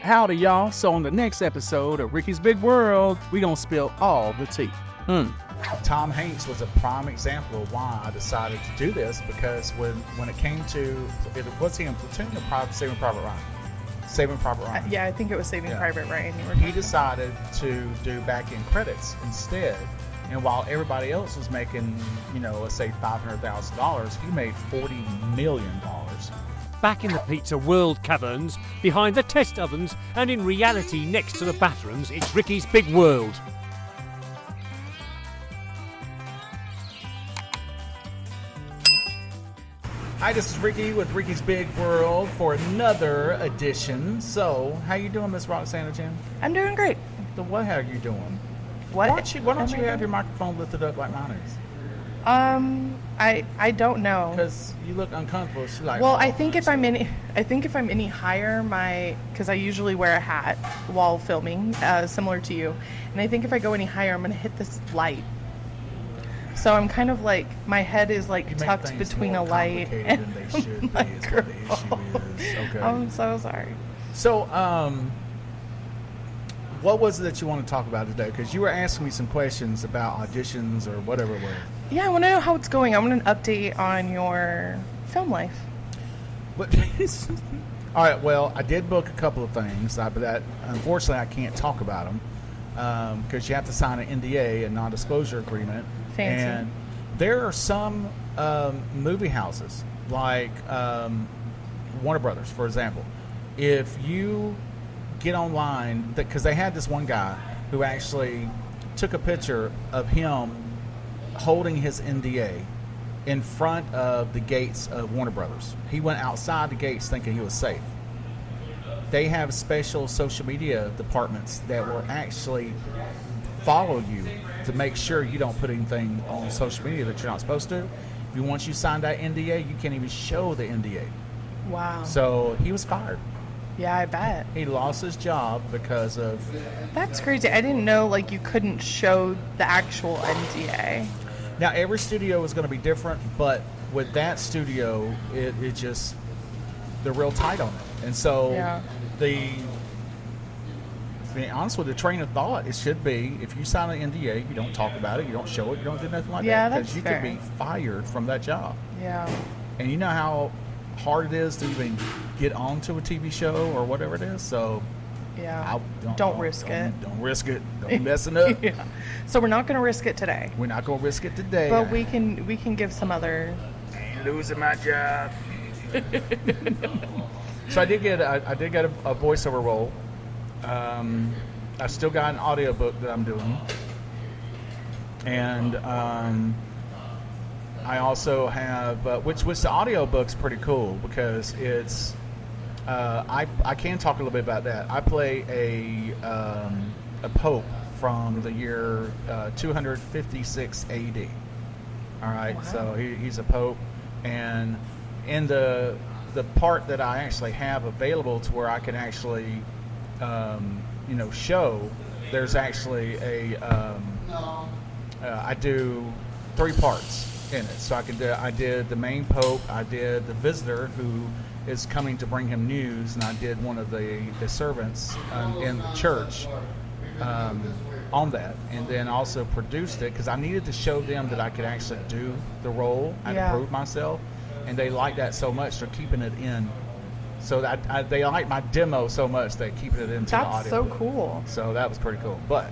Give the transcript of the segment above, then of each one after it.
Howdy, y'all. So on the next episode of Ricky's Big World, we gonna spill all the tea. Tom Hanks was a prime example of why I decided to do this, because when it came to, was he in Platoon or Saving Private Ryan? Saving Private Ryan. Yeah, I think it was Saving Private Ryan. He decided to do back-end credits instead. And while everybody else was making, let's say $500,000, he made $40 million. Back in the pizza world caverns, behind the test ovens, and in reality next to the bathrooms, it's Ricky's Big World. Hi, this is Ricky with Ricky's Big World for another edition. So, how you doing, Miss Roxanna Jen? I'm doing great. So what are you doing? What? Why don't you have your microphone lifted up like mine is? I don't know. Because you look uncomfortable. She's like, well, I think if I'm any higher, because I usually wear a hat while filming, similar to you, and I think if I go any higher, I'm gonna hit this light. So I'm kind of like, my head is like tucked between a light and a microphone. Okay. I'm so sorry. So, what was it that you want to talk about today? Because you were asking me some questions about auditions or whatever it was. Yeah, I want to know how it's going. I want an update on your film life. But all right, well, I did book a couple of things, but that unfortunately I can't talk about them because you have to sign an NDA, a non-disclosure agreement. Fancy. And there are some movie houses, like Warner Brothers, for example. If you get online, because they had this one guy who actually took a picture of him holding his NDA in front of the gates of Warner Brothers. He went outside the gates thinking he was safe. They have special social media departments that will actually follow you to make sure you don't put anything on social media that you're not supposed to. Once you sign that NDA, you can't even show the NDA. Wow. So he was fired. Yeah, I bet. He lost his job because of... That's crazy. I didn't know you couldn't show the actual NDA. Now, every studio is going to be different, but with that studio, it just... They're real tight on it. And so to be honest with the train of thought, it should be, if you sign an NDA, you don't talk about it, you don't show it, you don't do nothing like that. Because you could be fired from that job. Yeah. And you know how hard it is to even get onto a TV show or whatever it is. So don't risk it. Don't risk it. Don't mess it up. Yeah. So we're not going to risk it today. We're not going to risk it today. But we can give some other... I ain't losing my job. So I did get a voiceover role. I still got an audiobook that I'm doing. And I also have, which the audiobook's pretty cool because it's, I can talk a little bit about that. I play a pope from the year 256 AD. All right, wow. So he's a pope, and in the part that I actually have available to where I can actually, show, there's actually I do 3 parts in it. So I did the main pope, I did the visitor who is coming to bring him news, and I did one of the servants in the church on that, and then also produced it because I needed to show them that I could actually do the role and prove myself, and they like that so much they're keeping it in. So that they like my demo so much they're keeping it into the audio. That's so cool. So that was pretty cool. But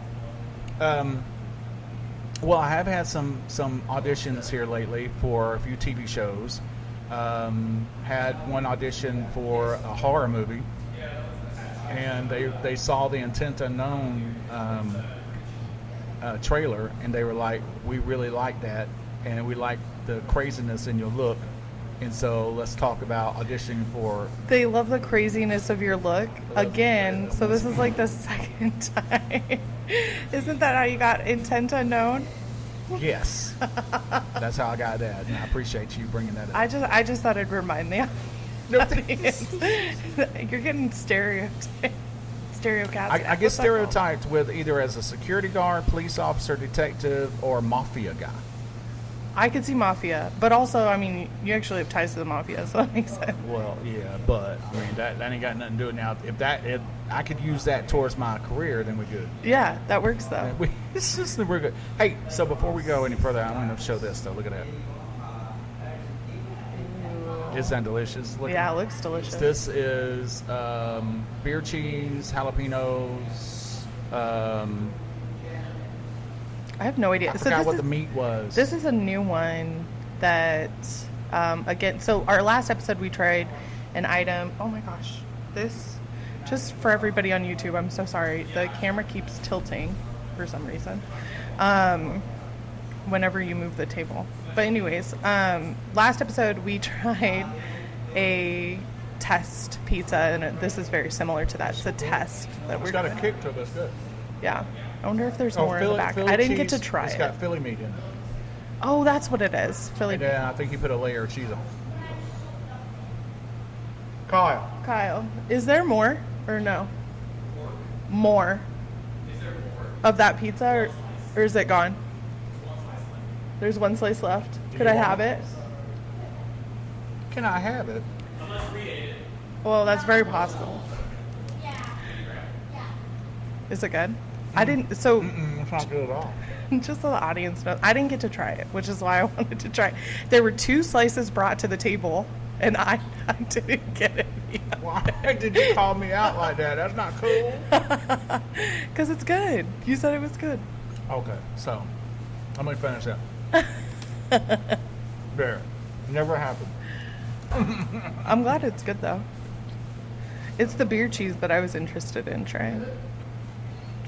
well, I have had some auditions here lately for a few TV shows. Had one audition for a horror movie, and they saw the Intent Unknown trailer, and they were like, "We really like that, and we like the craziness in your look, and so let's talk about auditioning for." They love the craziness of your look again. So this is like the second time. Isn't that how you got Intent Unknown? Yes, that's how I got that, and I appreciate you bringing that up. I just thought I'd remind the audience. You're getting stereotyped. I get stereotyped with either as a security guard, police officer, detective, or mafia guy. I could see Mafia, but also, I mean, you actually have ties to the Mafia, so that makes sense. Well, yeah, but I mean that ain't got nothing to do with it now. If I could use that towards my career, then we're good. Yeah, that works though. We're good. Hey, so before we go any further, I want to show this though. Look at that. Isn't that delicious? Yeah, it looks delicious. This is beer cheese, jalapenos. I have no idea. I forgot what the meat was. This is a new one that, again, so our last episode we tried an item. Oh my gosh. This, just for everybody on YouTube, I'm so sorry. The camera keeps tilting for some reason whenever you move the table. But anyways, last episode we tried a test pizza, and this is very similar to that. It's a test that we're doing. It's got a kick to it. That's good. Yeah. I wonder if there's more in the back. Philly I didn't cheese, get to try it. It's got Philly meat in it. Oh, that's what it is. Philly And meat. I think you put a layer of cheese on. Kyle, is there more or no? More. Of that pizza, or is it gone? There's one slice left. Could I have it? can I have it? Well, that's very possible. Is it good? I didn't. So It's not good at all. just so the audience knows, I didn't get to try it, which is why I wanted to try it. There were 2 slices brought to the table, and I didn't get any. Why did you call me out like that? That's not cool. Because it's good. You said it was good. Okay, so I'm gonna finish that. There, never happened. I'm glad it's good though. It's the beer cheese that I was interested in trying.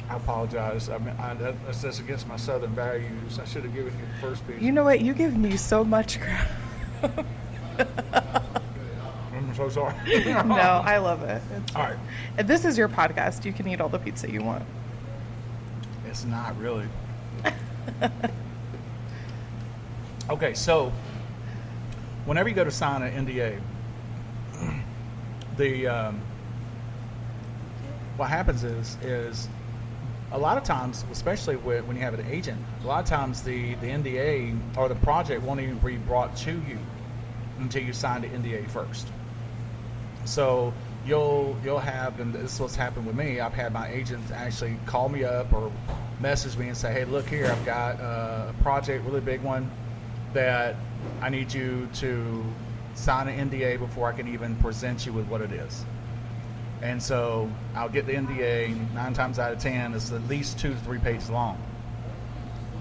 I apologize. I mean, that's just against my Southern values. I should have given you the first piece. You know what? You give me so much crap. I'm so sorry. No, I love it. All right. And this is your podcast. You can eat all the pizza you want. It's not really. Okay, so whenever you go to sign an NDA, what happens is a lot of times, especially when you have an agent, a lot of times the NDA or the project won't even be brought to you until you sign the NDA first. So you'll have, and this is what's happened with me, I've had my agents actually call me up or message me and say, hey, look here, I've got a project, really big one, that I need you to sign an NDA before I can even present you with what it is. And so I'll get the NDA, 9 times out of 10, it's at least 2 to 3 pages long.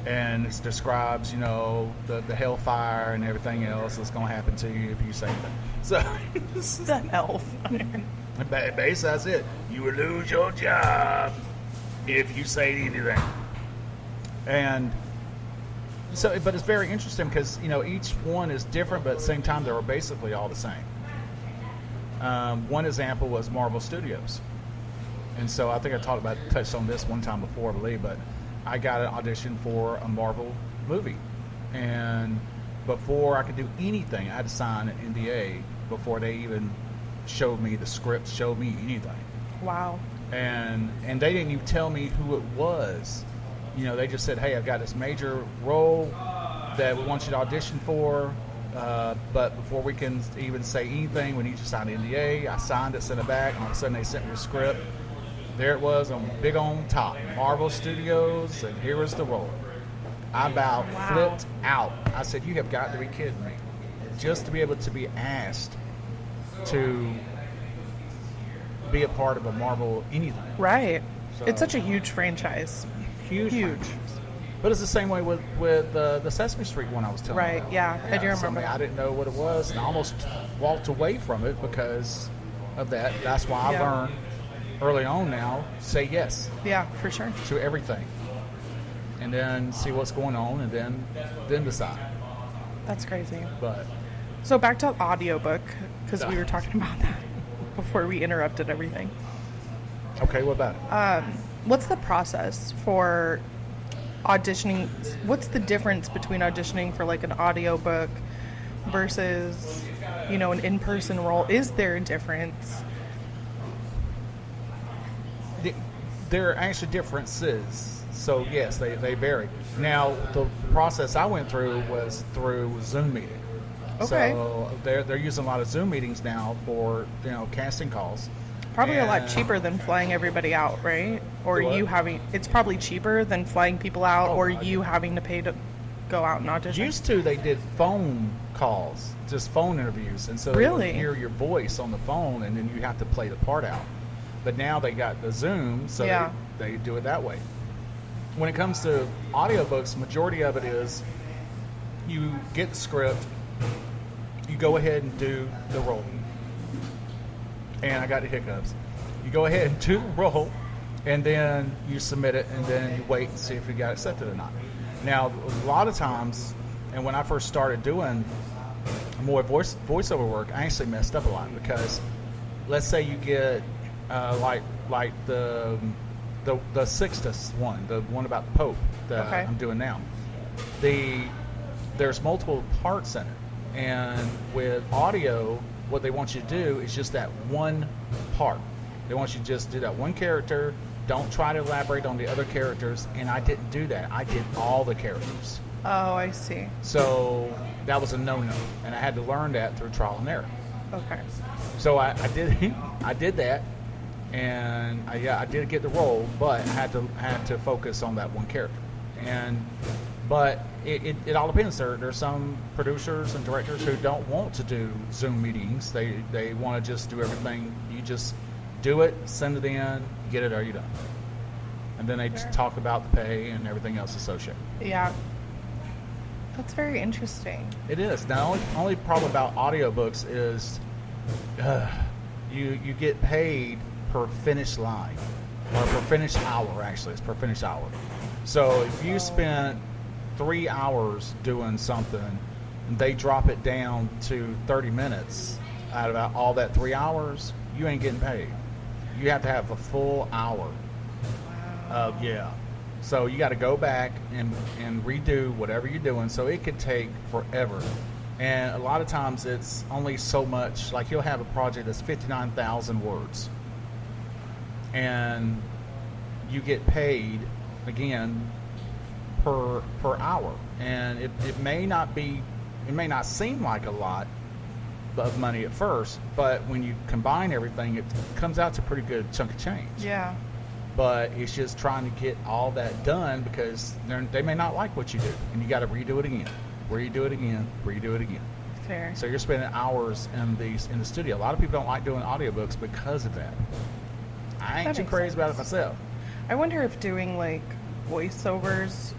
And it describes, the hellfire and everything else that's going to happen to you if you say that. So The hellfire. basically that's it. You will lose your job if you say anything. And so, but it's very interesting because, each one is different, but at the same time, they're basically all the same. One example was Marvel Studios. And so I think I touched on this one time before, I believe, but I got an audition for a Marvel movie. And before I could do anything, I had to sign an NDA before they even showed me the script, showed me anything. Wow. And they didn't even tell me who it was. They just said, hey, I've got this major role that we want you to audition for, but before we can even say anything, we need you to sign the NDA. I signed it, sent it back, and all of a sudden they sent me the script. There it was on big on top, Marvel Studios, and here was the role. I about flipped out. I said, you have got to be kidding me. Just to be able to be asked to be a part of a Marvel anything. Right. So, It's such a huge franchise. Huge. But it's the same way with the Sesame Street one I was telling you Right, about. yeah, I do remember I didn't know what it was, and I almost walked away from it because of that. That's why I learned early on now, say yes Yeah, for sure. to everything. And then see what's going on, and then decide. That's crazy. But So back to audiobook, because we were talking about that before we interrupted everything. okay, what about it? What's the process for auditioning? What's the difference between auditioning for like an audiobook versus, an in-person role? Is there a difference? There are actually differences. So yes, they vary. Now the process I went through was through Zoom meeting. Okay. So they're using a lot of Zoom meetings now for casting calls. Probably a lot And- cheaper than flying everybody out, right? Or What? you having, it's probably cheaper than flying people out, Oh, or God, you yeah. having to pay to go out and audition. Used to, they did phone calls, just phone interviews, and so they would Really? hear your voice on the phone, and then you have to play the part out. But now they got the Zoom, so Yeah. they do it that way. When it comes to audiobooks, majority of it is you get the script, you go ahead and do the role. And I got the hiccups. You go ahead and do the role, and then you submit it, and then you wait and see if you got accepted or not. Now, a lot of times, and when I first started doing more voiceover work, I actually messed up a lot because, let's say you get like the Sixtus one, the one about the Pope that Okay. I'm doing now. There's multiple parts in it, and with audio, what they want you to do is just that one part. They want you to just do that one character. Don't try to elaborate on the other characters. And I didn't do that. I did all the characters. Oh, I see. So that was a no-no, and I had to learn that through trial and error. Okay. So I did I did that, and I did get the role, but I had to focus on that one character. But it all depends. There's some producers and directors who don't want to do Zoom meetings. They want to just do everything. You just do it, send it in, get it, or you're done. And then they just talk about the pay and everything else associated. Yeah. That's very interesting. It is. Now, only problem about audiobooks is you get paid per finished line, or per finished hour, actually. It's per finished hour. So if you spent 3 hours doing something, and they drop it down to 30 minutes out of all that 3 hours, you ain't getting paid. You have to have a full hour. Yeah. So you got to go back and redo whatever you're doing. So it could take forever. And a lot of times it's only so much. Like you'll have a project that's 59,000 words. And you get paid, again, per hour. And it may not seem like a lot of money at first, but when you combine everything, it comes out to a pretty good chunk of change. Yeah. But it's just trying to get all that done because they may not like what you do, and you got to redo it again, redo it again. Fair. So you're spending hours in the studio. A lot of people don't like doing audiobooks because of that. I ain't That too makes crazy about it sense. myself. I wonder if doing like voiceovers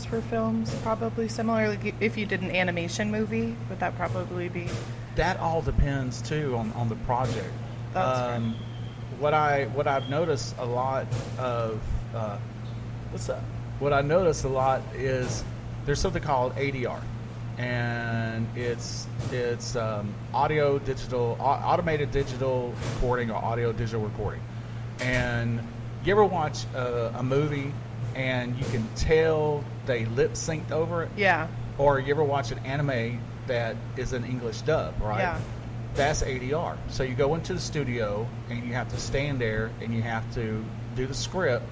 for films probably similar. Like if you did an animation movie, would that probably be? That all depends too on the project. That's fair. What I've noticed a lot of what I notice a lot is there's something called ADR, and it's automated digital recording or audio digital recording. And you ever watch a movie and you can tell they lip synced over it? Yeah. Or you ever watch an anime that is an English dub, right? Yeah. That's ADR. So you go into the studio and you have to stand there and you have to do the script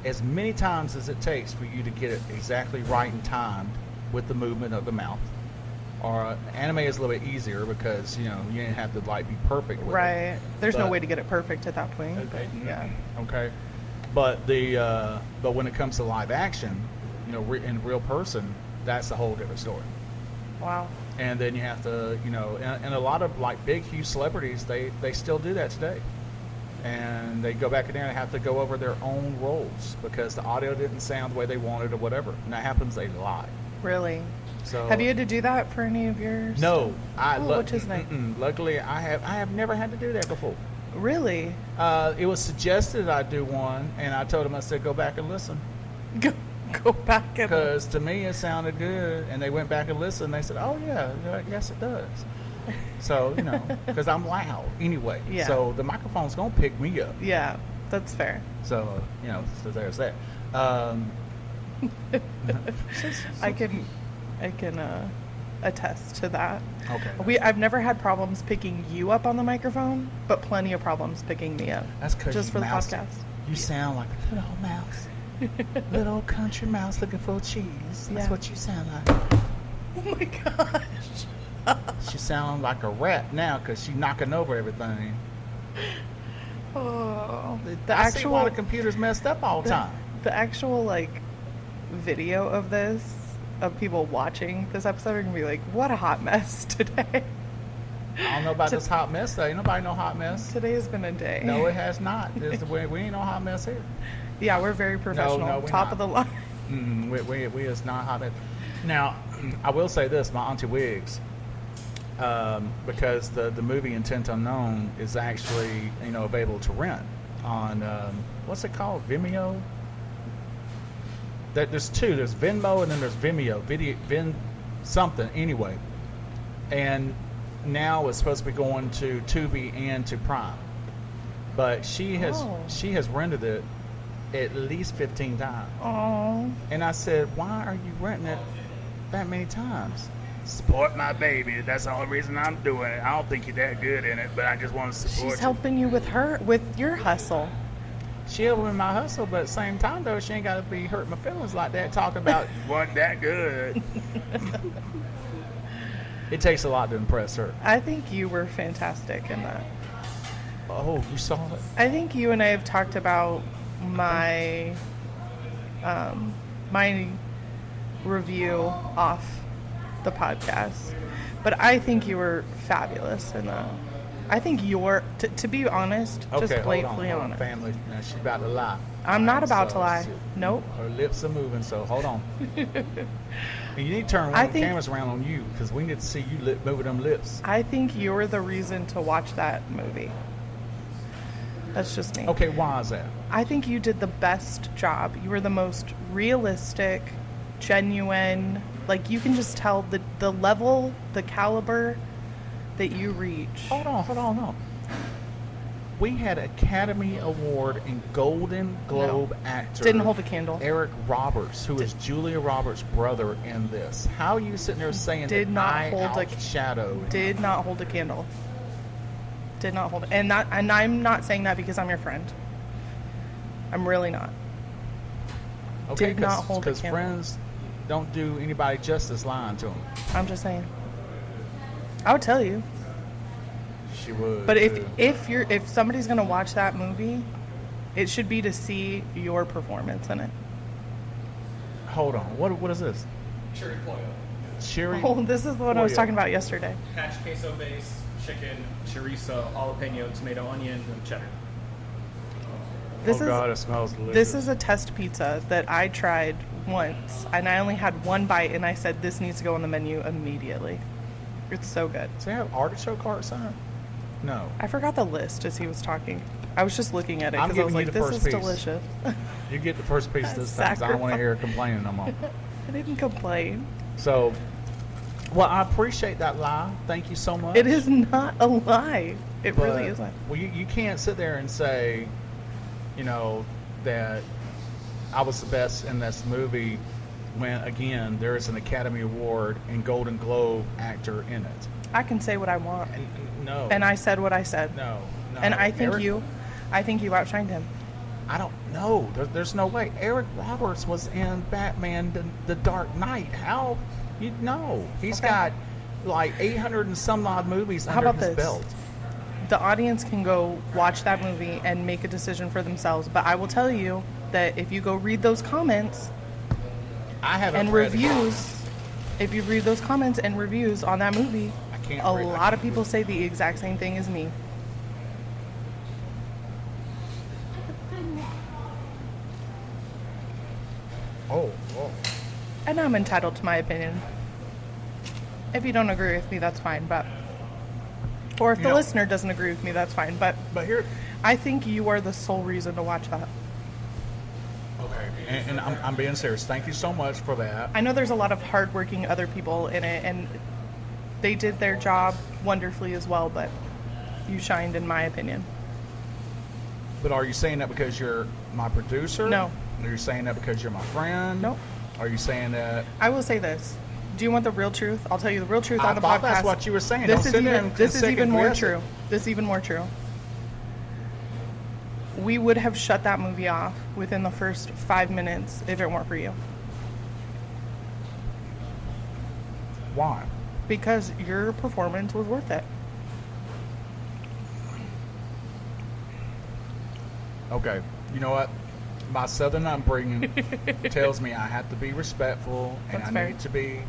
as many times as it takes for you to get it exactly right and timed with the movement of the mouth. Or anime is a little bit easier because you didn't have to be perfect with it. Right. There's no But- way to get it perfect at that point. But yeah. Okay. But but when it comes to live action, in real person, that's a whole different story. Wow. And then you have to, and a lot of big, huge celebrities, they still do that today. And they go back in there and have to go over their own roles because the audio didn't sound the way they wanted or whatever. And that happens a lot. Really? So Have you had to do that for any of yours? No, which is nice. Luckily, I have never had to do that before. Really? It was suggested I do one, and I told them, I said, go back and listen. Go back and Because to me it sounded good, and they went back and listened. They said, "Oh yeah, yes it does." So because I'm loud anyway, Yeah. so the microphone's gonna pick me up. Yeah, that's fair. So so there's that. I can attest to that. Okay. I've never had problems picking you up on the microphone, but plenty of problems picking me up. That's because just for the podcast. You sound like a little mouse. Little country mouse looking for cheese. That's Yeah. what you sound like. Oh my gosh. She sounds like a rat now because she's knocking over everything. Oh, I see why the computer's messed up all the time. the actual like video of this, of people watching this episode, are gonna be like, what a hot mess today. I don't know about this hot mess though. Ain't nobody no hot mess. Today has been a day. No, it has not. We ain't no hot mess here. Yeah, we're very professional. No, we're Top not. of the line. We is not hot mess. Now, I will say this: my Auntie Wiggs, because the movie Intent Unknown is actually available to rent on what's it called, Vimeo. There's two. There's Venmo and then there's Vimeo. Something anyway. And now it's supposed to be going to Tubi and to Prime, but she has rented it at least 15 times. Oh. And I said, why are you renting it that many times? Support my baby. That's the only reason I'm doing it. I don't think you're that good in it, but I just want to support She's you. helping you with your hustle. She helping my hustle, but at the same time, though, she ain't got to be hurting my feelings like that, talking about you wasn't that good. It takes a lot to impress her. I think you were fantastic in that. Oh, you saw it? I think you and I have talked about my my review off the podcast, but I think you were fabulous in that. I think you're, to be honest, just blatantly hold on, honest. family. Now, she's about to lie. I'm not about to lie. Nope. Her lips are moving, so hold on. And you need to turn one of the cameras around on you, because we need to see you moving them lips. I think you're the reason to watch that movie. That's just me. Okay, why is that? I think you did the best job. You were the most realistic, genuine. Like, you can just tell the level, the caliber that you reach. Hold on, no. We had Academy Award and Golden Globe actor. Didn't hold a candle. Eric Roberts, who is Julia Roberts' brother in this. How are you sitting there saying Did that not I hold a outshadowed? Did not hold a candle. Did not hold it. And I'm not saying that because I'm your friend. I'm really not. Okay, did not hold a because candle. friends don't do anybody justice lying to them. I'm just saying. I'll tell you. She would. But too. if somebody's gonna watch that movie, it should be to see your performance in it. Hold on, what is this? Cherry pollo. Cherry. Oh, this is what I was Pollo. talking about yesterday. Hash queso base, chicken, chorizo, jalapeno, tomato, onion, and cheddar. This God, it smells delicious. This is a test pizza that I tried once, and I only had one bite, and I said this needs to go on the menu immediately. It's so good. Does it have artichoke hearts in it? No. I forgot the list as he was talking. I was just looking at it I'm because I was giving you like, the this first is piece. delicious. You get the first piece this time, 'cause I don't want to hear her complaining no more. I didn't complain. So, well, I appreciate that lie. Thank you so much. It is not a lie. It But, really isn't. Well, you can't sit there and say, that I was the best in this movie when, again, there is an Academy Award and Golden Globe actor in it. I can say what I want. No. And I said what I said. No. And I think Eric- you outshined him. I don't know. There's no way. Eric Roberts was in Batman: The Dark Knight. How? You know, he's Okay. got like 800 and some odd movies How under about his this? belt. The audience can go watch that movie and make a decision for themselves. But I will tell you that if you go read those comments I haven't and read reviews, if you read those comments and reviews on that movie, I can't a read- I lot can't of people say the exact same thing as me. Oh, whoa. And I'm entitled to my opinion. If you don't agree with me, that's fine. But or if the Yeah. listener doesn't agree with me, that's fine. But But here, I think you are the sole reason to watch that. okay, and I'm being serious. Thank you so much for that. I know there's a lot of hardworking other people in it, and they did their job wonderfully as well. But you shined, in my opinion. But are you saying that because you're my producer? No. Are you saying that because you're my friend? Nope. Are you saying that? I will say this. Do you want the real truth? I'll tell you the real truth I on the thought podcast. that's what you were saying. This Don't is sit there even and this is second even more guess it. true. This is even more true. we would have shut that movie off within the first 5 minutes if it weren't for you. Why? Because your performance was worth it. Okay, you know what? My southern upbringing tells me I have to be respectful, and That's I fair. need to be,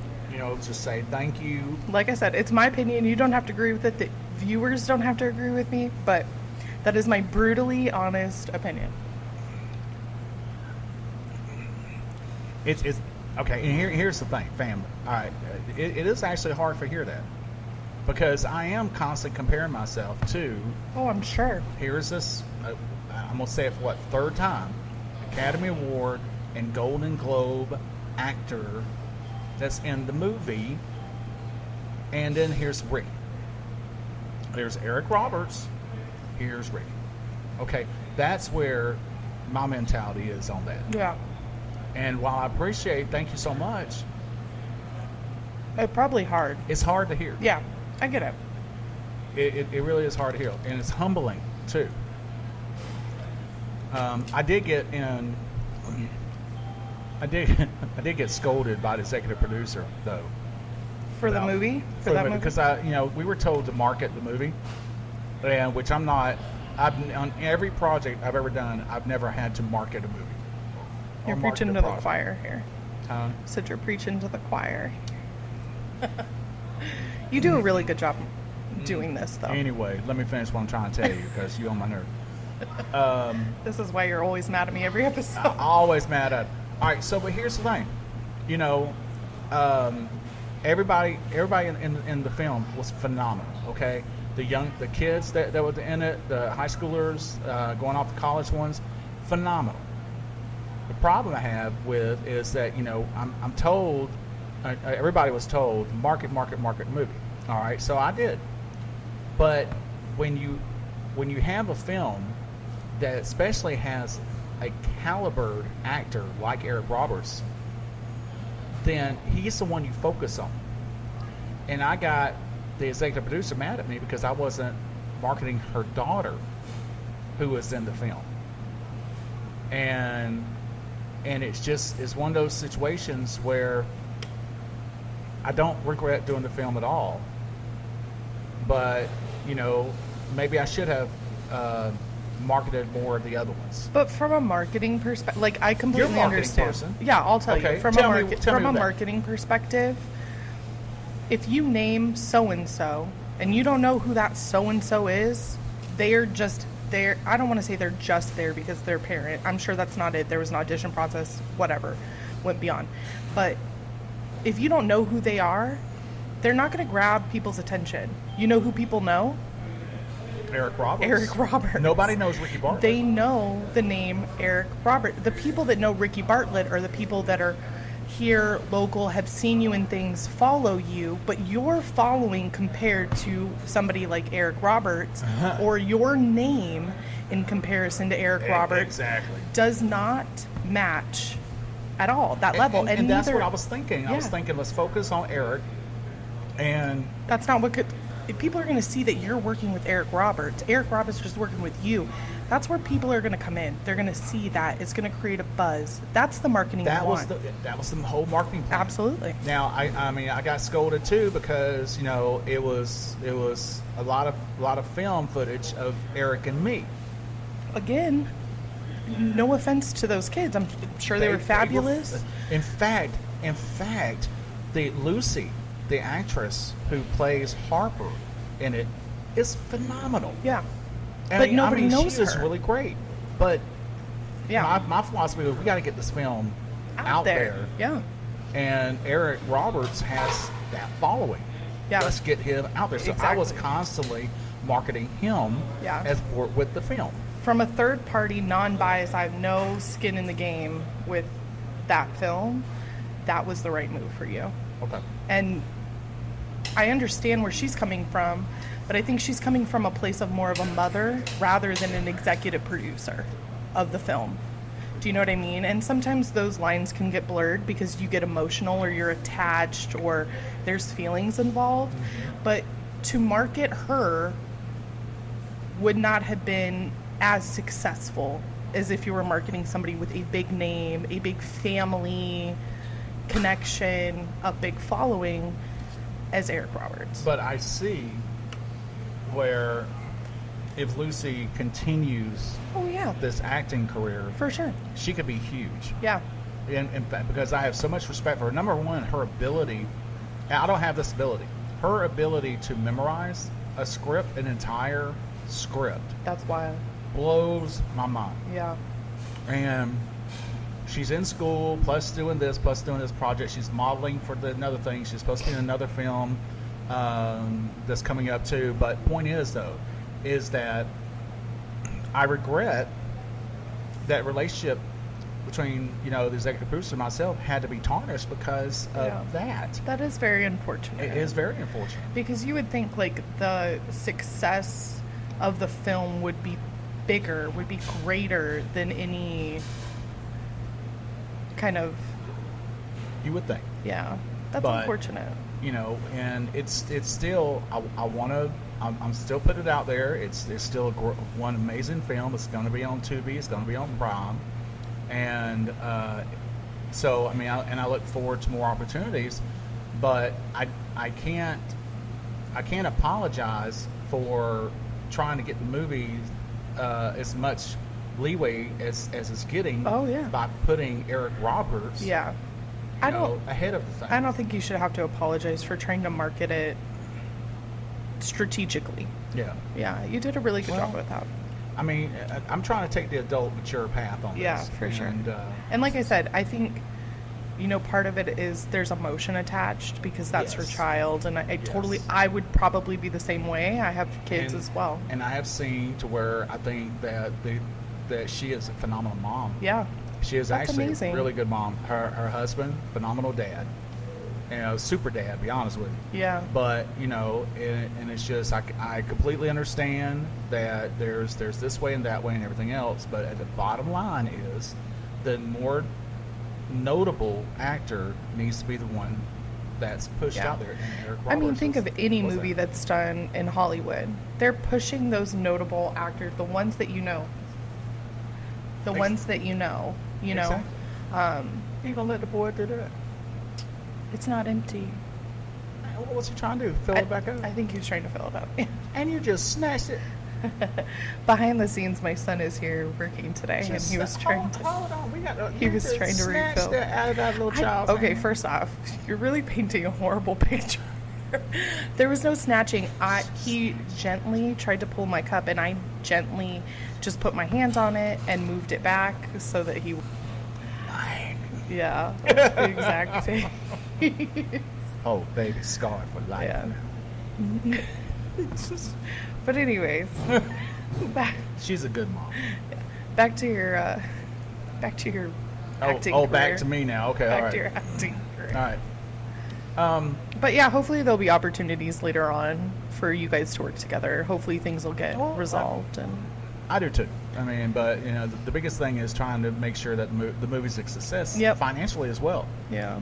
just say thank you. Like I said, it's my opinion. You don't have to agree with it. The viewers don't have to agree with me, but that is my brutally honest opinion. It's okay. And here's the thing, fam. All right, it is actually hard to hear that because I am constantly comparing myself to. Oh, I'm sure. Here's this. I'm gonna say it for third time. Academy Award and Golden Globe actor that's in the movie, and then here's Ricky. There's Eric Roberts. Here's Ricky. Okay, that's where my mentality is on that. Yeah. And while I appreciate, thank you so much, It's probably hard. it's hard to hear. Yeah, I get it. It really is hard to hear, and it's humbling too. I did get get scolded by the executive producer though. For the No, movie? For the movie, because we were told to market the movie, and which I'm not. On every project I've ever done, I've never had to market a movie. or You're market preaching a to the project. choir here. Huh? Said you're preaching to the choir. You do a really good job doing this, though. Anyway, let me finish what I'm trying to tell you because you're on my nerve. This is why you're always mad at me every episode. I'm always mad at it. All right, so but here's the thing, everybody in the film was phenomenal. Okay, the kids that were in it, the high schoolers going off to college ones, phenomenal. The problem I have with is that I'm told, everybody was told market movie. All right, so I did, but when you have a film that especially has a calibered actor like Eric Roberts, then he's the one you focus on. And I got the executive producer mad at me because I wasn't marketing her daughter, who was in the film. And it's one of those situations where I don't regret doing the film at all. But maybe I should have marketed more of the other ones. But from a marketing perspective, like I completely You're a marketing understand. person. Yeah, I'll tell Okay, you. From tell a me that. marketing perspective, if you name so and so and you don't know who that so and so is, they're just there. I don't want to say they're just there because they're parent. I'm sure that's not it. There was an audition process, whatever, went beyond. But if you don't know who they are, they're not going to grab people's attention. You know who people know? Eric Roberts. Eric Roberts. Nobody knows Ricky Bartlett. They know the name Eric Roberts. The people that know Ricky Bartlett are the people that are here, local, have seen you in things, follow you, but your following compared to somebody like Eric Roberts or your name in comparison to Eric Roberts Exactly. does not match at all, that level. And that's neither- what I was thinking. I was Yeah. thinking, let's focus on Eric. And That's not what could. If people are going to see that you're working with Eric Roberts is just working with you. That's where people are going to come in. They're going to see that. It's going to create a buzz. That's the marketing that you was want. that was the whole marketing plan. Absolutely. Now, I mean, I got scolded too because it was a lot of film footage of Eric and me. Again, no offense to those kids. I'm sure they were fabulous. In fact, the Lucy, the actress who plays Harper in it, is phenomenal. Yeah. And nobody knows she is her. really great. But Yeah. my philosophy was we got to get this film out there. Yeah. And Eric Roberts has that following. Yeah. Let's get him out there. So I was Exactly. constantly marketing him Yeah. with the film. From a third party, non-biased, I have no skin in the game with that film. That was the right move for you. Okay. And I understand where she's coming from, but I think she's coming from a place of more of a mother rather than an executive producer of the film. Do you know what I mean? And sometimes those lines can get blurred because you get emotional or you're attached or there's feelings involved. But to market her would not have been as successful as if you were marketing somebody with a big name, a big family connection, a big following as Eric Roberts. But I see where if Lucy continues Oh yeah, this acting career, for sure. she could be huge. Yeah. In fact, because I have so much respect for her. Number one, her ability. And I don't have this ability. Her ability to memorize a script, an entire script, That's wild. blows my mind. Yeah. And she's in school, plus doing this project. She's modeling for another thing. She's supposed to be in another film that's coming up too. But point is, though, is that I regret that relationship between, the executive producer and myself had to be tarnished because of that. That is very unfortunate. It is very unfortunate. Because you would think like the success of the film would be bigger, would be greater than any kind of, You would think. yeah. That's But, unfortunate. And it's still, I'm still putting it out there. It's still one amazing film. It's going to be on Tubi. It's going to be on Prime. And so, I look forward to more opportunities, but I can't apologize for trying to get the movie as much leeway as it's getting. Oh, yeah. By putting Eric Roberts, Yeah. I don't ahead of the thing. I don't think you should have to apologize for trying to market it strategically. Yeah. Yeah, you did a really good job with that. I'm trying to take the adult, mature path on this. Yeah, for sure. And, And like I said, I think, part of it is there's emotion attached because that's her Yes. child. And I would probably be the same way. I have kids as well. And I have seen to where I think that she is a phenomenal mom. Yeah. She is That's actually amazing. a really good mom. Her husband, phenomenal dad. Super dad, to be honest with you. Yeah. But, and it's just, I completely understand that there's this way and that way and everything else. But at the bottom line is the more notable actor needs to be the one that's pushed out there. And Eric Roberts think of any was movie that. that's done in Hollywood. They're pushing those notable actors, the ones that you know. The ones that you know. Exactly. You gonna let the boy do that? It's not empty. What's he trying to do? Fill it back up? I think he was trying to fill it up. And you just snatched it. Behind the scenes, my son is here working today, and he was trying to. Hold on, we got. He was trying to refill. That out of that little child's Okay, hand. first off, you're really painting a horrible picture. There was no snatching. He gently tried to pull my cup, and I gently just put my hands on it and moved it back so that he. Yeah, that's the exact thing. Oh, baby, scarred for life. Yeah. But anyways, She's a good mom. back to your acting. Oh, back career. to me now. Okay, all Back right. to your acting career. All right. But yeah, hopefully there'll be opportunities later on for you guys to work together. Hopefully things will get resolved. And I do too. But the biggest thing is trying to make sure that the movie's a success financially as well. yeah,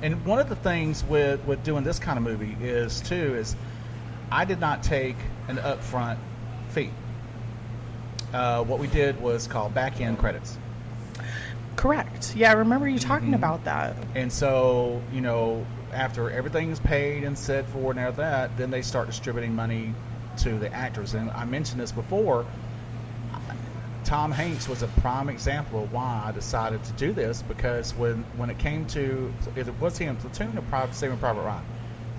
And one of the things with doing this kind of movie is I did not take an upfront fee. What we did was called back-end credits. correct. Yeah, I remember you talking Mm-hmm. about that. And so, after everything's paid and set for and all that, then they start distributing money to the actors. And I mentioned this before. Tom Hanks was a prime example of why I decided to do this, because when it came to, was he in Platoon or Saving Private Ryan?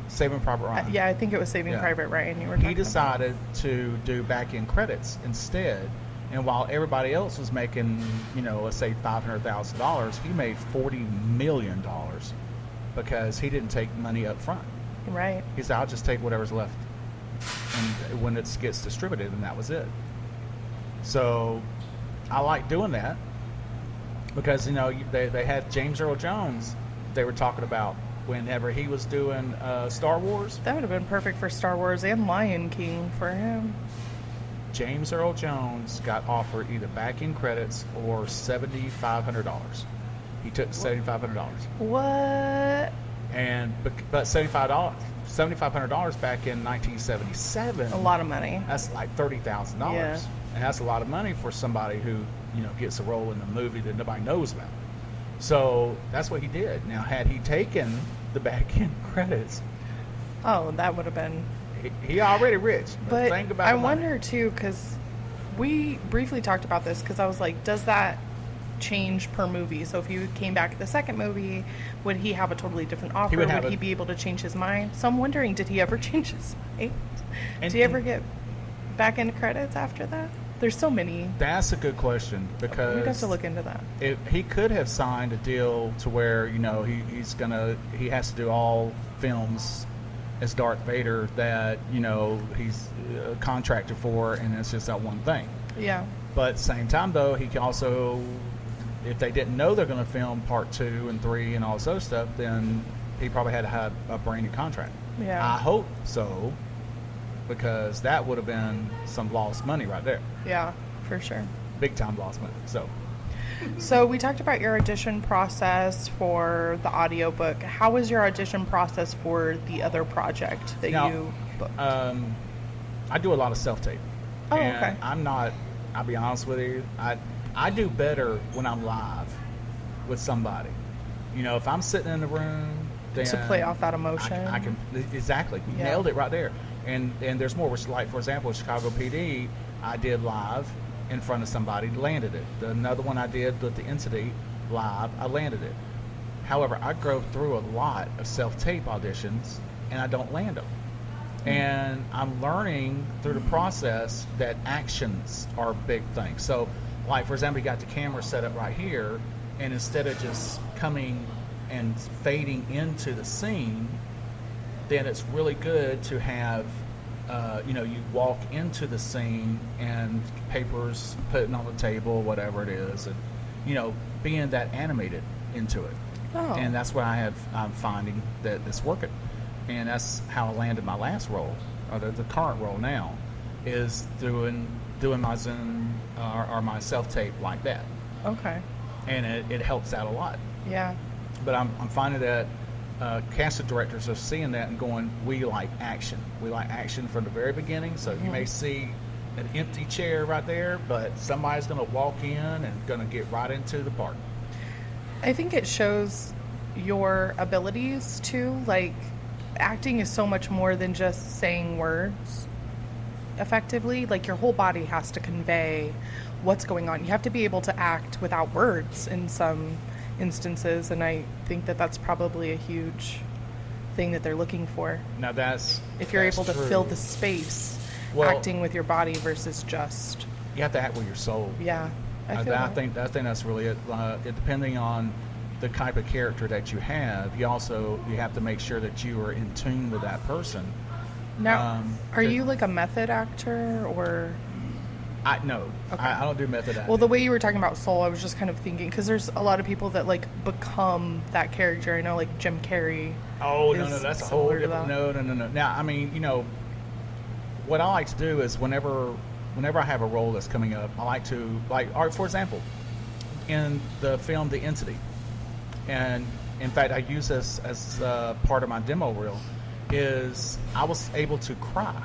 Saving Private Ryan. Yeah, I think it was Saving Yeah. Private Ryan. You were. He talking decided to do back-end credits instead. And while everybody else was making, let's say $500,000, he made $40 million because he didn't take money up front. about. Right. He said, I'll just take whatever's left and when it gets distributed, and that was it. So I like doing that because, they had James Earl Jones they were talking about whenever he was doing Star Wars. That would have been perfect for Star Wars and Lion King for him. James Earl Jones got offered either back-end credits or $7,500. He took $7,500. What? And but $7,500 back in 1977. A lot of money. That's like $30,000. Yeah. and that's a lot of money for somebody who gets a role in a movie that nobody knows about. So that's what he did. Now, had he taken the back end credits, Oh, that would have been. he already rich. But think about I the money. wonder too, because we briefly talked about this, because I was like, does that change per movie? So if you came back the second movie, would he have a totally different offer? would have Would he be able to change his mind? So I'm wondering, did he ever change his mind? Did he ever get back end credits after that? There's so many. That's a good question, because We'd have to look into that. he could have signed a deal to where he has to do all films as Darth Vader that he's contracted for, and it's just that one thing. Yeah. But at the same time, though, he can also, if they didn't know they're going to film part 2 and 3 and all this other stuff, then he probably had to have a brand new contract. Yeah. I hope so, because that would have been some lost money right there. Yeah, for sure. Big time lost money. So we talked about your audition process for the audiobook. How was your audition process for the other project that Now, you booked? I do a lot of self-tape. Oh, and okay. I'll be honest with you, I do better when I'm live with somebody. If I'm sitting in the room, then To play off that emotion. I can exactly. You Yeah. nailed it right there. And there's more. Which, like, for example, Chicago PD, I did live in front of somebody, landed it. Another one I did with the entity live, I landed it. However, I go through a lot of self-tape auditions, and I don't land them. And I'm learning through the process that actions are a big thing. So, like, for example, you got the camera set up right here, and instead of just coming and fading into the scene, then it's really good to have, you walk into the scene and papers putting on the table, whatever it is, and, being that animated into it. Oh. And that's what I'm finding that it's working. And that's how I landed my last role, or the current role now, is doing my Zoom or my self-tape like that. Okay. And it helps out a lot. Yeah. But I'm finding that casting directors are seeing that and going, we like action. We like action from the very beginning. So you may see an empty chair right there, but somebody's going to walk in and going to get right into the part. I think it shows your abilities too. Like, acting is so much more than just saying words effectively. Like, your whole body has to convey what's going on. You have to be able to act without words in some instances, and I think that that's probably a huge thing that they're looking for. Now If you're able to true. fill the space Well, acting with your body versus just You have to act with your soul. I feel I that. think that's really it. Depending on the type of character that you have, you have to make sure that you are in tune with that person. Now, are to- you like a method actor or? No, Okay. I don't do method acting. Well, the way you were talking about soul, I was just kind of thinking, because there's a lot of people that like become that character. I know, like Jim Carrey. Oh, no, is that's a whole similar to different. that. No. Now, I mean, what I like to do is whenever I have a role that's coming up, I like to, for example, in the film The Entity, and in fact, I use this as part of my demo reel, is I was able to cry,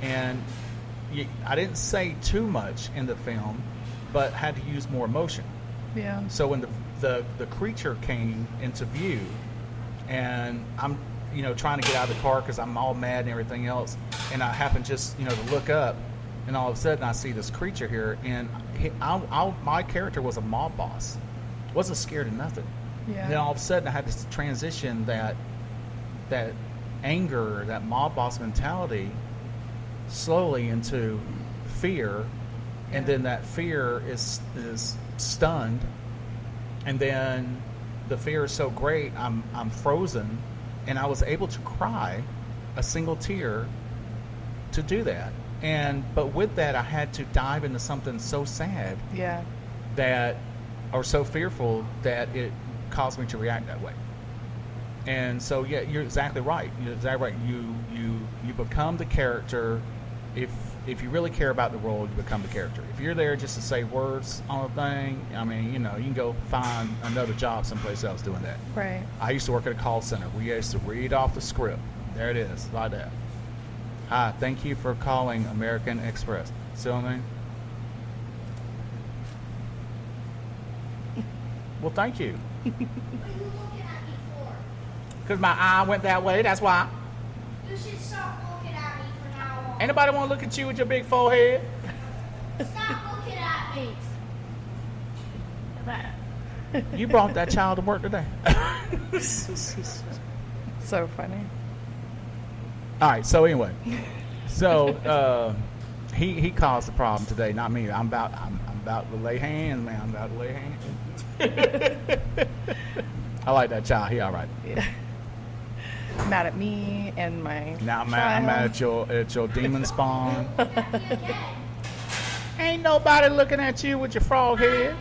and I didn't say too much in the film, but had to use more emotion. Yeah. So when the creature came into view, and I'm trying to get out of the car because I'm all mad and everything else, and I happen just to look up, and all of a sudden I see this creature here, and my character was a mob boss, wasn't scared of nothing. Yeah. And then all of a sudden I had to transition that anger, that mob boss mentality, slowly into fear, and then that fear is stunned, and then the fear is so great I'm frozen, and I was able to cry a single tear to do that. But with that, I had to dive into something so sad Yeah. or so fearful that it caused me to react that way. And so, yeah, you're exactly right. You become the character. If you really care about the role, you become the character. If you're there just to say words on a thing, I mean, you can go find another job someplace else doing that. Right. I used to work at a call center. We used to read off the script. There it is, like that. Hi, thank you for calling American Express. See what I mean? Well, thank you. What are you looking at me for? Because my eye went that way, that's why. You should stop looking at me from now on. Anybody want to look at you with your big forehead? Stop looking at me. You brought that child to work today. So funny. All right, so anyway. So he caused the problem today, not me. I'm about to lay hands, man. I'm about to lay hands. I like that child. He all right. Yeah. Mad at me and my Now I'm mad at your demon spawn. Ain't nobody looking at you with your frog head.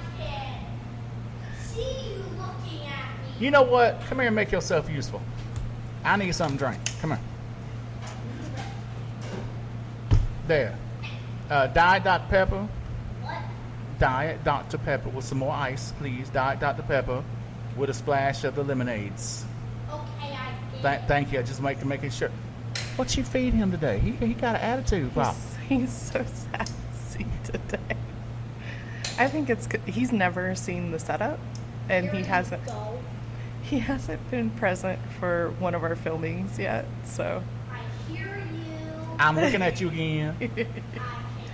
See you looking at me. You know what? Come here and make yourself useful. I need something to drink. Come here. There. Diet Dr. Pepper. What? Diet Dr. Pepper with some more ice, please. Diet Dr. Pepper with a splash of the lemonades. Okay, I did. Thank you. I just making sure. What you feed him today? He got an attitude problem. He's so sassy today. I think it's good. He's never seen the setup, and Here he you hasn't. go. He hasn't been present for one of our filmings yet. So I hear you. I'm looking at you again. I can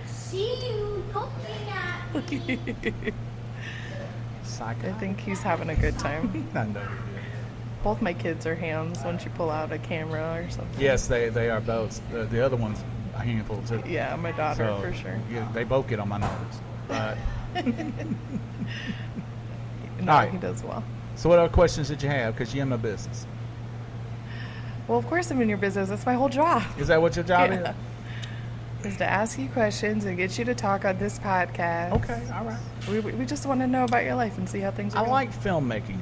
see you looking at me. Psycho. I think he's having a good time. I know he did. Both my kids are hands once you pull out a camera or something. Yes, they are both. The other one's a handful too. Yeah, my daughter So, for sure. Yeah, they both get on my nerves. But No, All right. he does well. so, what other questions did you have? Because you're in my business. Well, of course I'm in your business. That's my whole job. Is that what your job Yeah. Is to ask you questions and get you to talk on this podcast. is? Okay, all right. We just want to know about your life and see how things are I going. like filmmaking.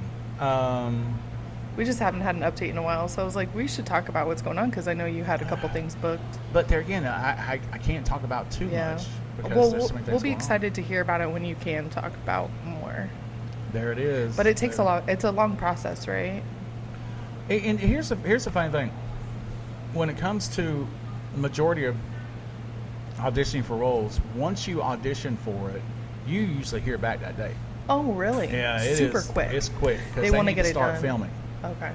We just haven't had an update in a while, so I was like, we should talk about what's going on because I know you had a couple things booked. But there again, I can't talk about too Yeah. much. Because Well, there's so many things we'll be going on. excited to hear about it when you can talk about more. There it is. But it takes a lot. It's a long process, right? And here's the funny thing. When it comes to the majority of auditioning for roles, once you audition for it, you usually hear back that day. Oh, really? Yeah, it is. Super quick. It's quick because They they wanna need get to it start done. filming. Okay.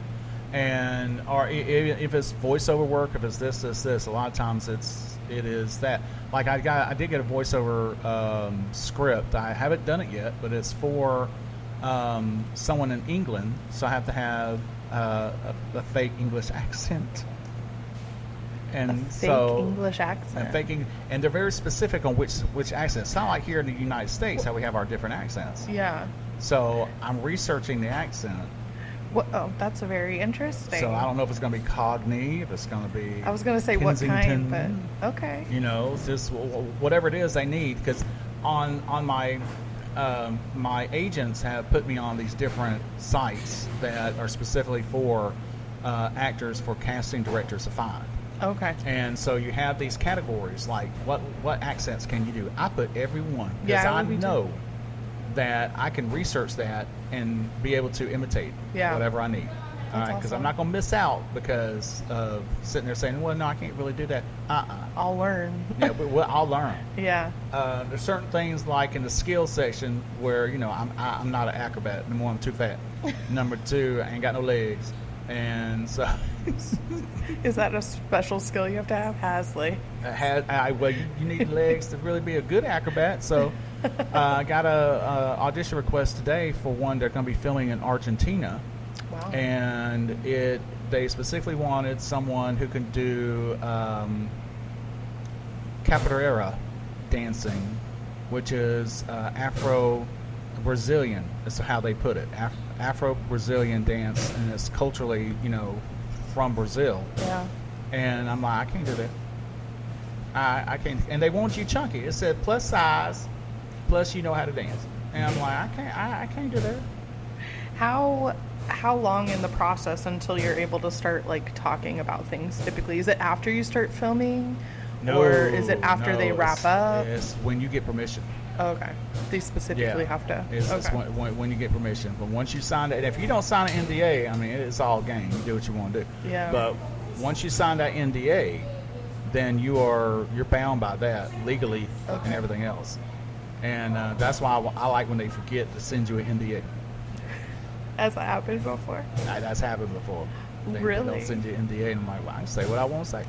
And or if it's voiceover work, if it's this, a lot of times it is that. Like I did get a voiceover script. I haven't done it yet, but it's for someone in England, so I have to have a fake English accent. And Fake so English accent. And they're very specific on which accent. It's not like here in the United States how we have our different accents. Yeah. So I'm researching the accent. What? Oh, that's very interesting. So I don't know if it's going to be Cockney, if it's going to be. I was going to say what kind, but Kensington. okay. You know, it's just whatever it is they need. Because on my my agents have put me on these different sites that are specifically for actors, for casting directors to find. Okay. And so you have these categories like what accents can you do? I put every one because Yeah, I we do. know that I can research that and be able to imitate Yeah. whatever I need. All right, because awesome. I'm not going to miss out because of sitting there saying, well, no, I can't really do that. I'll learn. Yeah, but I'll learn. Yeah. There's certain things like in the skills section where, you know, I'm not an acrobat. Number one, I'm too fat. Number two, I ain't got no legs. And so Is that a special skill you have to have? Hasley. well, you need legs to really be a good acrobat. So I got a audition request today for one they're going to be filming in Argentina. Wow. And they specifically wanted someone who can do capoeira dancing, which is Afro-Brazilian. That's how they put it. Afro-Brazilian dance, and it's culturally, you know, from Brazil. Yeah. And I'm like, I can't do that. I can't. And they want you chunky. It said plus size, plus you know how to dance. And I'm like, I can't do that. How long in the process until you're able to start like talking about things typically? Is it after you start filming? Or is it after they wrap up? It's when you get permission. Oh, okay. They specifically have to. It's Okay. when you get permission. But once you sign it, if you don't sign an NDA, I mean, it's all game. You do what you want to do. Yeah. But once you sign that NDA, then you're bound by that legally and everything else. And that's why I like when they forget to send you an NDA. Has that happened before? That's happened before. Really? They'll send you NDA, and I'm like, well, I can say what I want to say.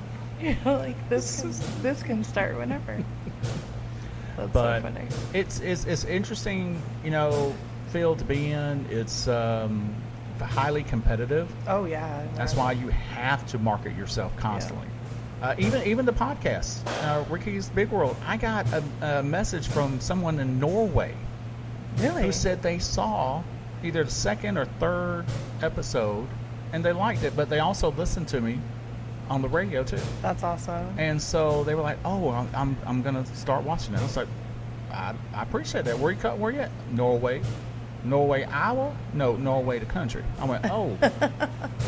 Like this can start whenever. That's But so funny. it's interesting, field to be in. It's highly competitive. Oh yeah. That's why you have to market yourself constantly. Even the podcast, Ricky's Big World. I got a message from someone in Norway Really? who said they saw either the second or third episode and they liked it, but they also listened to me on the radio too. That's awesome. And so they were like, "Oh, I'm gonna start watching it." I was like, "I appreciate that. Where you at? Norway, Iowa? No, Norway, the country." I went, "Oh,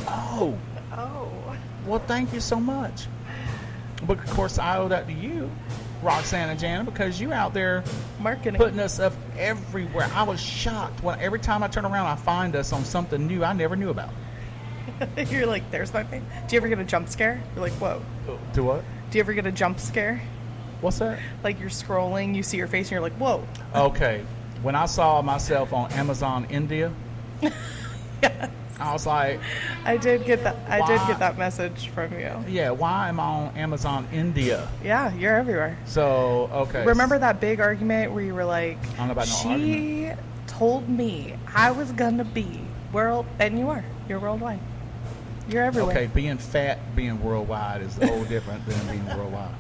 oh, Oh. well, thank you so much." But of course, I owe that to you, Roxanna Jana, because you out there Marketing. putting us up everywhere. I was shocked when every time I turn around, I find us on something new I never knew about. You're like, there's my thing. Do you ever get a jump scare? You're like, whoa. Do what? Do you ever get a jump scare? What's that? Like you're scrolling, you see your face, and you're like, whoa. Okay, when I saw myself on Amazon India, Yes. I was like, I did get that. I did Why? get that message from you. yeah, why am I on Amazon India? Yeah, you're everywhere. So, okay. Remember that big argument where you were like, I don't know about no she told me I was gonna be world, and you are. You're worldwide. You're everywhere. Okay, being fat, being worldwide is a whole different than being worldwide.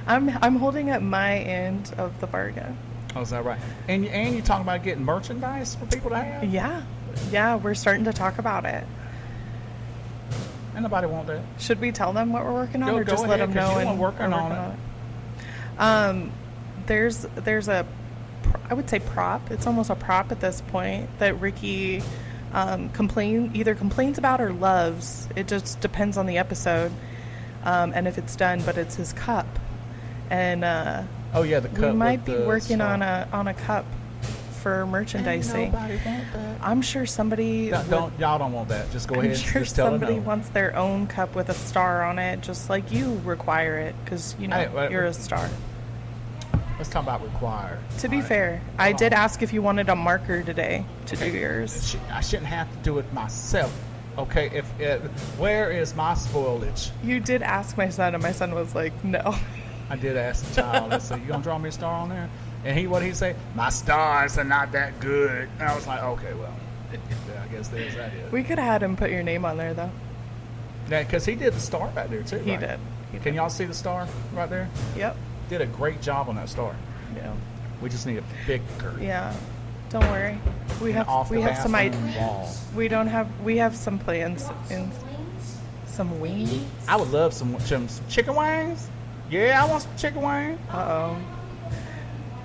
I'm holding up my end of the bargain. Oh, is that right? And you talking about getting merchandise for people to have? Yeah, we're starting to talk about it. Ain't nobody want that. Should we tell them what we're working on, Go or just let ahead, them 'cause know? you And working we're on it. There's a, I would say prop. It's almost a prop at this point that Ricky either complains about or loves. It just depends on the episode and if it's done. But it's his cup, and Oh yeah, the cup. we might with be the working star. on a cup for merchandising. Ain't nobody want that. I'm sure somebody. Y'all don't want that. Just go I'm ahead. sure just tell her somebody no. wants their own cup with a star on it, just like you require it, because Hey, wait, you're a star. Let's talk about required. To be All right. fair, I Hold did on. ask if you wanted a marker today to do yours. I shouldn't have to do it myself. Okay, where is my spoilage? You did ask my son, and my son was like, "No." I did ask the child. I said, "You gonna draw me a star on there?" And what did he say? "My stars are not that good." And I was like, "Okay, well, I guess there's that is." We could have had him put your name on there, though. Yeah, because he did the star back there too. He right? did. He Can did. y'all see the star right there? Yep. Did a great job on that star. Yeah. We just need a bigger. Yeah. Don't worry. We have Off the some bathroom wall. we have some plans in Wings? some wings. I would love some chicken wings. Yeah, I want some chicken wings. Uh-oh.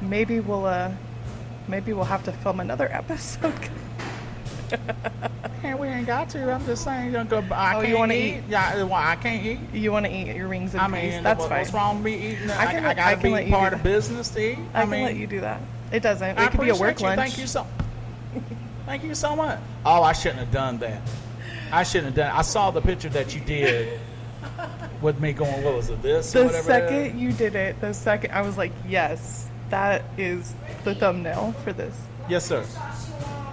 Maybe we'll have to film another episode. And we ain't got to. I'm just saying, I can't you wanna eat. Yeah, well, I can't eat. You want to eat your wings in I peace? mean, That's what's fine. wrong with me eating? I can let gotta you be part do of that. business to eat. I can mean, let you do that. It doesn't. I It could be a work appreciate you. lunch. Thank you so. Thank you so much. Oh, I shouldn't have done that. I shouldn't have done. I saw the picture that you did with me going. What was it? This or The whatever. second you did it, I was like, yes, that is the thumbnail for this. Yes, sir. Sauce you want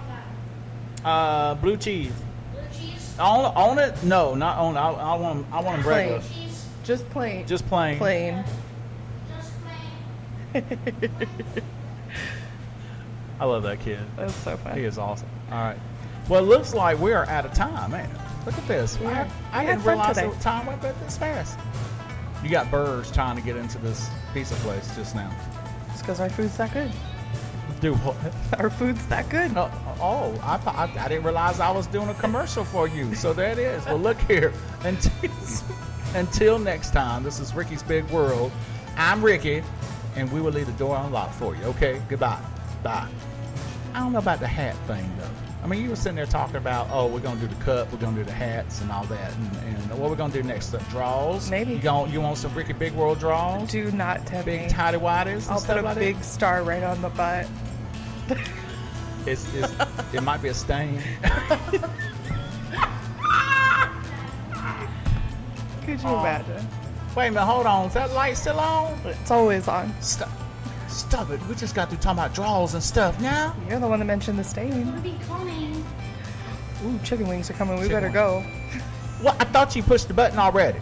on that? Blue cheese. Blue cheese? On it? No, not on. I want them regular. Plain. Cheese? Just plain. Just plain. plain. Just plain. I love that kid. That's so He fun. is awesome. All right. Well, it looks like we are out of time, man. Look at this. We I had didn't fun realize today. the time went by this fast. You got birds trying to get into this pizza place just now. It's because our food's that good. Do what? Our food's that good. I didn't realize I was doing a commercial for you. So there it is. Well, look here. Until next time, this is Ricky's Big World. I'm Ricky, and we will leave the door unlocked for you. Okay? Goodbye. Bye. I don't know about the hat thing, though. I mean, you were sitting there talking about, oh, we're going to do the cup, we're going to do the hats and all that. And what we're going to do next? Draws? Maybe. You want some Ricky Big World draws? Do not tempt Big me. tidy whities? I'll put a big star right on the butt. It might be a stain. Could you imagine? Wait a minute, hold on. Is that light still on? It's always on. Stop it. We just got through talking about draws and stuff now. You're the one that mentioned the stain. It'll be coming. Ooh, chicken wings are coming. We Chicken better wings. go. Well, I thought you pushed the button already.